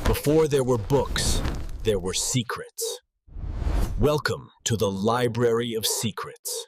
Before there were books, there were secrets. Welcome to the Library of Secrets.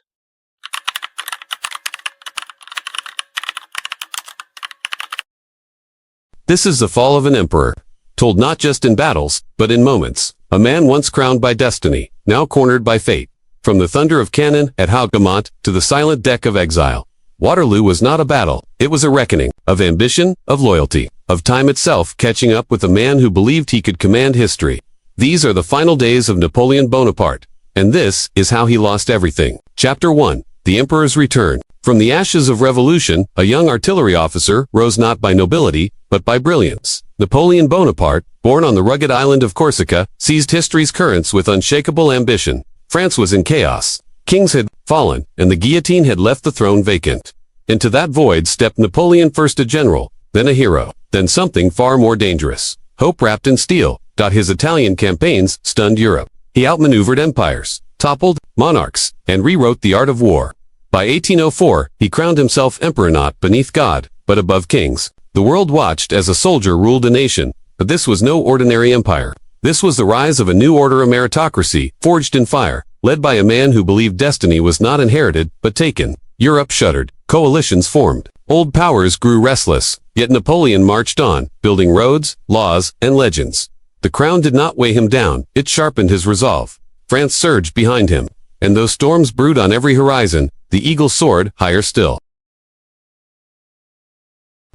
This is the fall of an emperor, told not just in battles, but in moments. A man once crowned by destiny, now cornered by fate. From the thunder of cannon at Hougoumont to the silent deck of exile. Waterloo was not a battle, it was a reckoning, of ambition, of loyalty, of time itself catching up with a man who believed he could command history. These are the final days of Napoleon Bonaparte, and this is how he lost everything. Chapter 1. The Emperor's Return. From the ashes of revolution, a young artillery officer rose not by nobility, but by brilliance. Napoleon Bonaparte, born on the rugged island of Corsica, seized history's currents with unshakable ambition. France was in chaos. Kings had fallen, and the guillotine had left the throne vacant. Into that void stepped Napoleon, first a general, then a hero, then something far more dangerous. Hope wrapped in steel. His Italian campaigns stunned Europe. He outmaneuvered empires, toppled monarchs, and rewrote the art of war. By 1804, he crowned himself emperor not beneath God, but above kings. The world watched as a soldier ruled a nation, but this was no ordinary empire. This was the rise of a new order of meritocracy, forged in fire, led by a man who believed destiny was not inherited, but taken. Europe shuddered. Coalitions formed. Old powers grew restless, yet Napoleon marched on, building roads, laws, and legends. The crown did not weigh him down, it sharpened his resolve. France surged behind him, and though storms brewed on every horizon, the eagle soared higher still.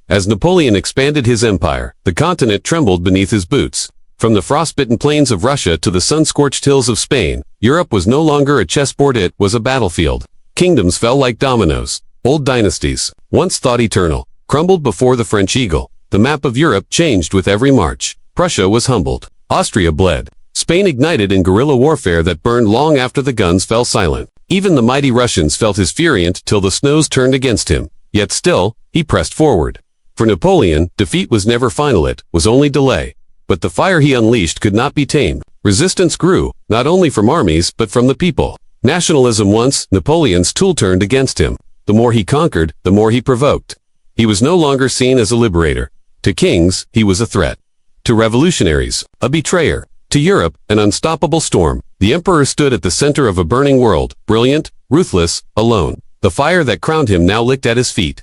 As Napoleon expanded his empire, the continent trembled beneath his boots. From the frostbitten plains of Russia to the sun-scorched hills of Spain, Europe was no longer a chessboard, it was a battlefield. Kingdoms fell like dominoes. Old dynasties, once thought eternal, crumbled before the French eagle. The map of Europe changed with every march. Prussia was humbled. Austria bled. Spain ignited in guerrilla warfare that burned long after the guns fell silent. Even the mighty Russians felt his fury until the snows turned against him. Yet still, he pressed forward. For Napoleon, defeat was never final, it was only delay. But the fire he unleashed could not be tamed. Resistance grew, not only from armies, but from the people. Nationalism once Napoleon's tool turned against him. The more he conquered, the more he provoked. He was no longer seen as a liberator. To kings, he was a threat. To revolutionaries, a betrayer. To Europe, an unstoppable storm. The emperor stood at the center of a burning world, brilliant, ruthless, alone. The fire that crowned him now licked at his feet.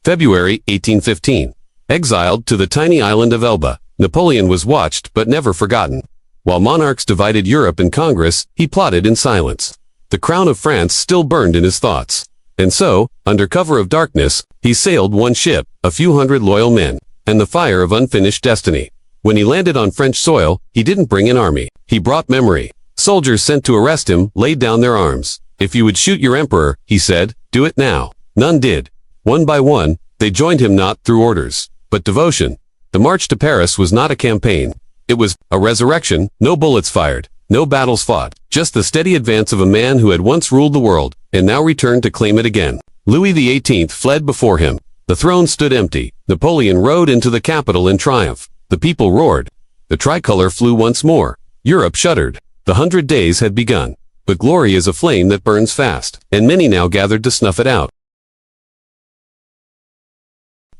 February 1815. Exiled to the tiny island of Elba, Napoleon was watched but never forgotten. While monarchs divided Europe in Congress, he plotted in silence. The crown of France still burned in his thoughts. And so, under cover of darkness, he sailed one ship, a few hundred loyal men, and the fire of unfinished destiny. When he landed on French soil, he didn't bring an army. He brought memory. Soldiers sent to arrest him laid down their arms. If you would shoot your emperor, he said, do it now. None did. One by one, they joined him not through orders, but devotion. The march to Paris was not a campaign. It was a resurrection, no bullets fired, no battles fought, just the steady advance of a man who had once ruled the world, and now returned to claim it again. Louis XVIII fled before him. The throne stood empty. Napoleon rode into the capital in triumph. The people roared. The tricolor flew once more. Europe shuddered. The 100 days had begun. But glory is a flame that burns fast, and many now gathered to snuff it out.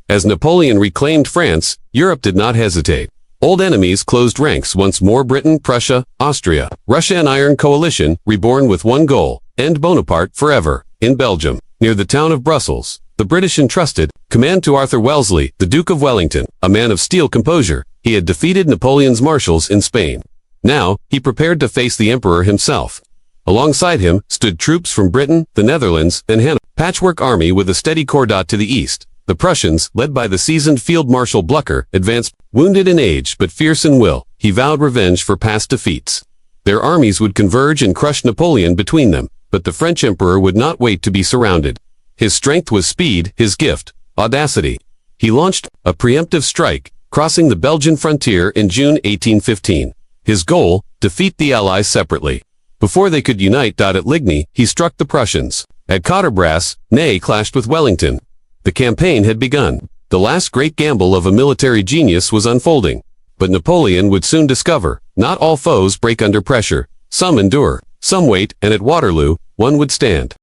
As Napoleon reclaimed France, Europe did not hesitate. Old enemies closed ranks once more. Britain, Prussia, Austria, Russia, an iron coalition, reborn with one goal, end Bonaparte forever. In Belgium, near the town of Brussels, the British entrusted command to Arthur Wellesley, the Duke of Wellington, a man of steel composure. He had defeated Napoleon's marshals in Spain. Now, he prepared to face the emperor himself. Alongside him stood troops from Britain, the Netherlands, and Hanover. Patchwork army with a steady corps to the east. The Prussians, led by the seasoned Field Marshal Blucher, advanced, wounded in age but fierce in will. He vowed revenge for past defeats. Their armies would converge and crush Napoleon between them, but the French emperor would not wait to be surrounded. His strength was speed, his gift, audacity. He launched a preemptive strike, crossing the Belgian frontier in June 1815. His goal, defeat the Allies separately. Before they could unite. At Ligny, he struck the Prussians. At Cottebras, Ney clashed with Wellington. The campaign had begun. The last great gamble of a military genius was unfolding. But Napoleon would soon discover, not all foes break under pressure. Some endure, some wait, and at Waterloo, one would stand.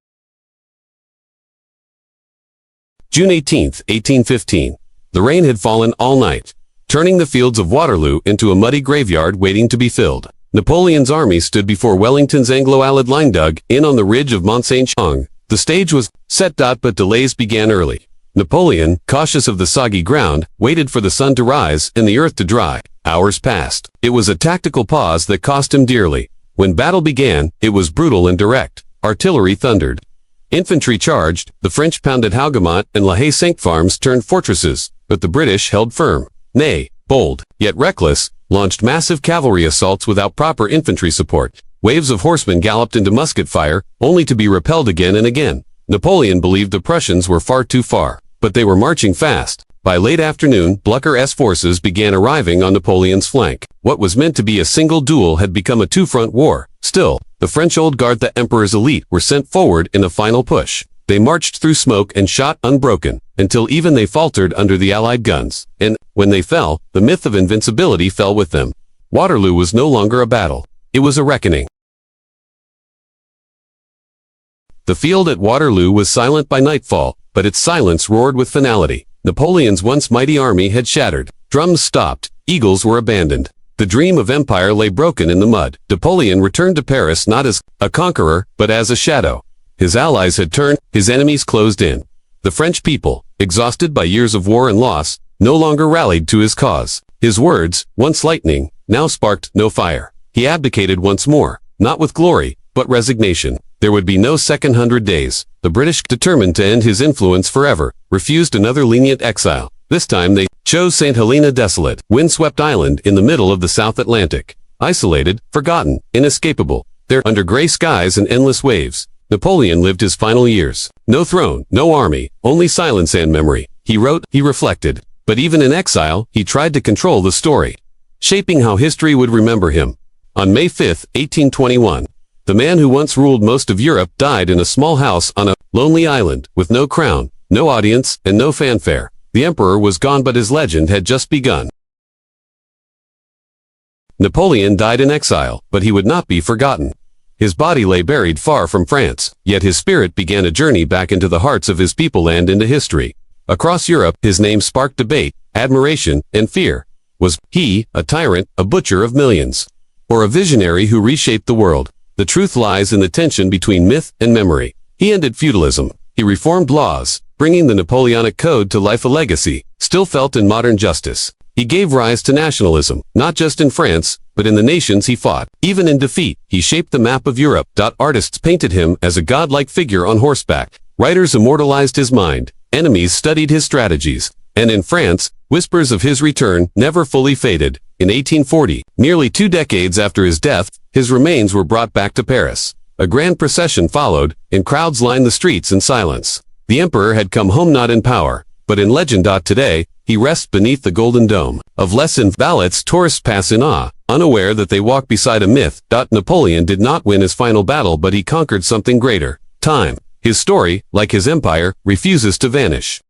June 18, 1815. The rain had fallen all night, turning the fields of Waterloo into a muddy graveyard waiting to be filled. Napoleon's army stood before Wellington's Anglo-Allied line dug in on the ridge of Mont Saint-Jean. The stage was set, but delays began early. Napoleon, cautious of the soggy ground, waited for the sun to rise and the earth to dry. Hours passed. It was a tactical pause that cost him dearly. When battle began, it was brutal and direct. Artillery thundered. Infantry charged, the French pounded Hougoumont and La Haye-Saint farms turned fortresses, but the British held firm. Ney, bold, yet reckless, launched massive cavalry assaults without proper infantry support. Waves of horsemen galloped into musket fire, only to be repelled again and again. Napoleon believed the Prussians were far too far, but they were marching fast. By late afternoon, Blucher's forces began arriving on Napoleon's flank. What was meant to be a single duel had become a two-front war. Still, the French Old Guard, the Emperor's elite, were sent forward in a final push. They marched through smoke and shot unbroken, until even they faltered under the Allied guns. And, when they fell, the myth of invincibility fell with them. Waterloo was no longer a battle. It was a reckoning. The field at Waterloo was silent by nightfall, but its silence roared with finality. Napoleon's once mighty army had shattered. Drums stopped. Eagles were abandoned. The dream of empire lay broken in the mud. Napoleon returned to Paris not as a conqueror, but as a shadow. His allies had turned, his enemies closed in. The French people, exhausted by years of war and loss, no longer rallied to his cause. His words, once lightning, now sparked no fire. He abdicated once more, not with glory, but resignation. There would be no second 100 days. The British, determined to end his influence forever, refused another lenient exile. This time they chose Saint Helena, desolate, windswept island in the middle of the South Atlantic. Isolated, forgotten, inescapable. There, under gray skies and endless waves, Napoleon lived his final years. No throne, no army, only silence and memory. He wrote, he reflected. But even in exile, he tried to control the story, shaping how history would remember him. On May 5, 1821, the man who once ruled most of Europe died in a small house on a lonely island, with no crown, no audience, and no fanfare. The emperor was gone, but his legend had just begun. Napoleon died in exile, but he would not be forgotten. His body lay buried far from France, yet his spirit began a journey back into the hearts of his people and into history. Across Europe, his name sparked debate, admiration, and fear. Was he a tyrant, a butcher of millions, or a visionary who reshaped the world? The truth lies in the tension between myth and memory. He ended feudalism. He reformed laws, bringing the Napoleonic Code to life, a legacy still felt in modern justice. He gave rise to nationalism, not just in France, but in the nations he fought. Even in defeat, he shaped the map of Europe. Artists painted him as a godlike figure on horseback. Writers immortalized his mind. Enemies studied his strategies. And in France, whispers of his return never fully faded. In 1840, nearly 2 decades after his death, his remains were brought back to Paris. A grand procession followed, and crowds lined the streets in silence. The emperor had come home not in power, but in legend. Today, he rests beneath the golden dome of Les Invalides. Tourists pass in awe, unaware that they walk beside a myth. Napoleon did not win his final battle, but he conquered something greater: time. His story, like his empire, refuses to vanish.